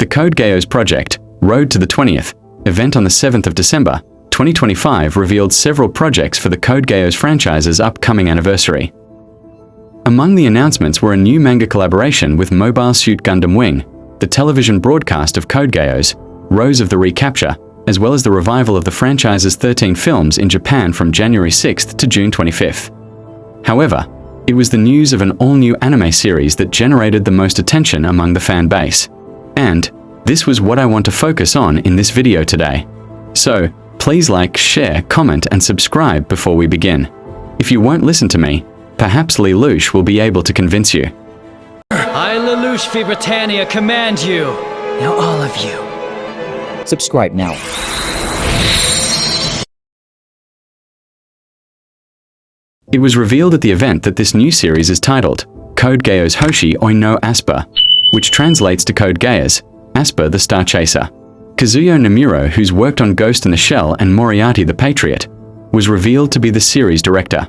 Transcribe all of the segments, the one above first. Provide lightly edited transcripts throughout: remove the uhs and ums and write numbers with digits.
The Code Geass project, Road to the 20th, event on the 7th of December, 2025 revealed several projects for the Code Geass franchise's upcoming anniversary. Among the announcements were a new manga collaboration with Mobile Suit Gundam Wing, the television broadcast of Code Geass, Rose of the Recapture, as well as the revival of the franchise's 13 films in Japan from January 6th to June 25th. However, it was the news of an all-new anime series that generated the most attention among the fan base. And this was what I want to focus on in this video today. So, please like, share, comment, and subscribe before we begin. If you won't listen to me, perhaps Lelouch will be able to convince you. I, Lelouch V. Britannia, command you. Now all of you. Subscribe now. It was revealed at the event that this new series is titled Code Geass Hoshi Oi no Asper, which translates to Code Geass, Asper the Star Chaser. Kazuyo Nomura, who's worked on Ghost in the Shell and Moriarty the Patriot, was revealed to be the series director.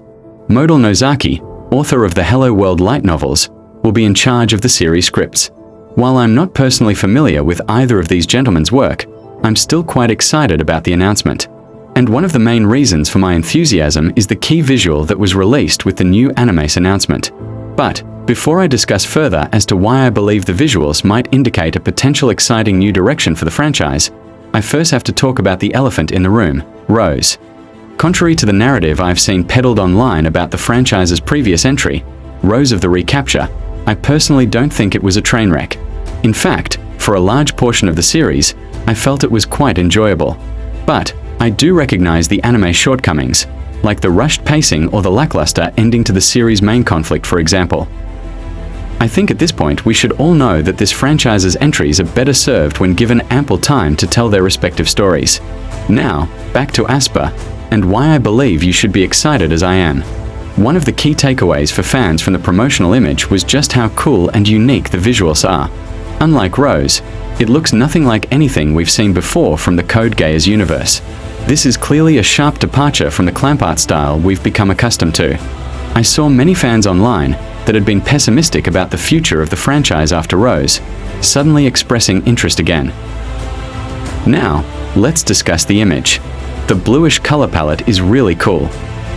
Modal Nozaki, author of the Hello World light novels, will be in charge of the series scripts. While I'm not personally familiar with either of these gentlemen's work, I'm still quite excited about the announcement. And one of the main reasons for my enthusiasm is the key visual that was released with the new anime's announcement. But before I discuss further as to why I believe the visuals might indicate a potential exciting new direction for the franchise, I first have to talk about the elephant in the room, Rose. Contrary to the narrative I've seen peddled online about the franchise's previous entry, Rose of the Recapture, I personally don't think it was a train wreck. In fact, for a large portion of the series, I felt it was quite enjoyable. But I do recognize the anime's shortcomings, like the rushed pacing or the lackluster ending to the series' main conflict, for example. I think at this point we should all know that this franchise's entries are better served when given ample time to tell their respective stories. Now, back to Asper, and why I believe you should be excited as I am. One of the key takeaways for fans from the promotional image was just how cool and unique the visuals are. Unlike Rose, it looks nothing like anything we've seen before from the Code Geass universe. This is clearly a sharp departure from the clamp art style we've become accustomed to. I saw many fans online that had been pessimistic about the future of the franchise after Rose, suddenly expressing interest again. Now, let's discuss the image. The bluish color palette is really cool.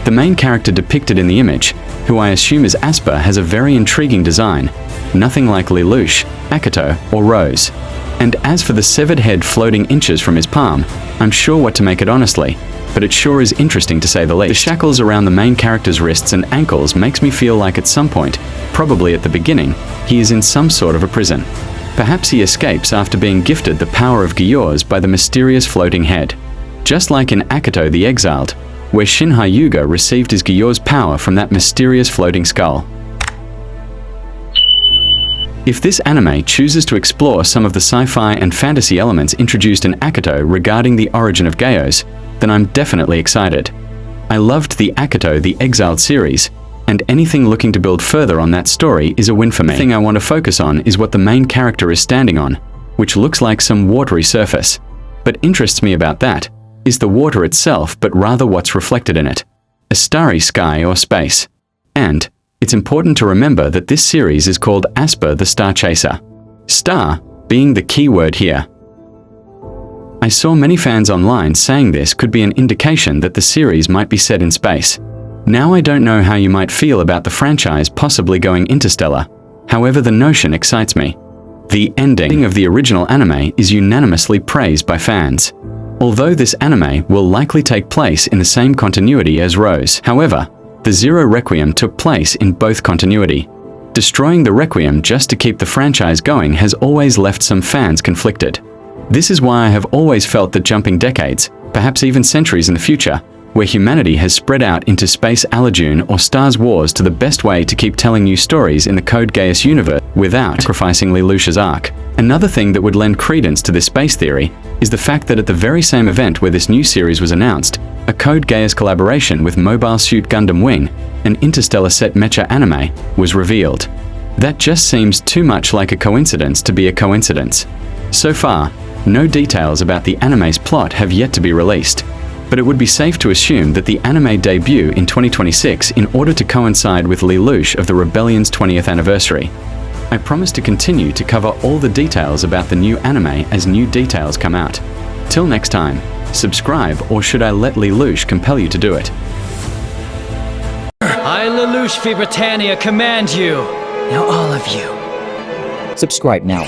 The main character depicted in the image, who I assume is Asper, has a very intriguing design, nothing like Lelouch, Akito, or Rose. And as for the severed head floating inches from his palm, I'm sure what to make it honestly, but it sure is interesting to say the least. The shackles around the main character's wrists and ankles makes me feel like at some point, probably at the beginning, he is in some sort of a prison. Perhaps he escapes after being gifted the power of Geass by the mysterious floating head. Just like in Akito the Exiled, where Shinhei Yuga received his Geass power from that mysterious floating skull. If this anime chooses to explore some of the sci-fi and fantasy elements introduced in Akito regarding the origin of Geass, then I'm definitely excited. I loved the Akito the Exiled series, and anything looking to build further on that story is a win for me. The thing I want to focus on is what the main character is standing on, which looks like some watery surface. But interests me about that is the water itself, but rather what's reflected in it. A starry sky or space. And it's important to remember that this series is called Asper the Star Chaser. Star being the key word here. I saw many fans online saying this could be an indication that the series might be set in space. Now I don't know how you might feel about the franchise possibly going interstellar, however the notion excites me. The ending of the original anime is unanimously praised by fans. Although this anime will likely take place in the same continuity as Rose. However, the Zero Requiem took place in both continuity. Destroying the Requiem just to keep the franchise going has always left some fans conflicted. This is why I have always felt that jumping decades, perhaps even centuries in the future, where humanity has spread out into space Alajune or Star Wars to the best way to keep telling new stories in the Code Geass universe without sacrificing Lelouch's arc. Another thing that would lend credence to this space theory is the fact that at the very same event where this new series was announced, a Code Geass collaboration with Mobile Suit Gundam Wing, an interstellar set mecha anime, was revealed. That just seems too much like a coincidence to be a coincidence. So far, no details about the anime's plot have yet to be released, but it would be safe to assume that the anime debut in 2026 in order to coincide with Lelouch of the Rebellion's 20th anniversary. I promise to continue to cover all the details about the new anime as new details come out. Till next time, subscribe, or should I let Lelouch compel you to do it? I, Lelouch v. Britannia, command you. Now all of you. Subscribe now.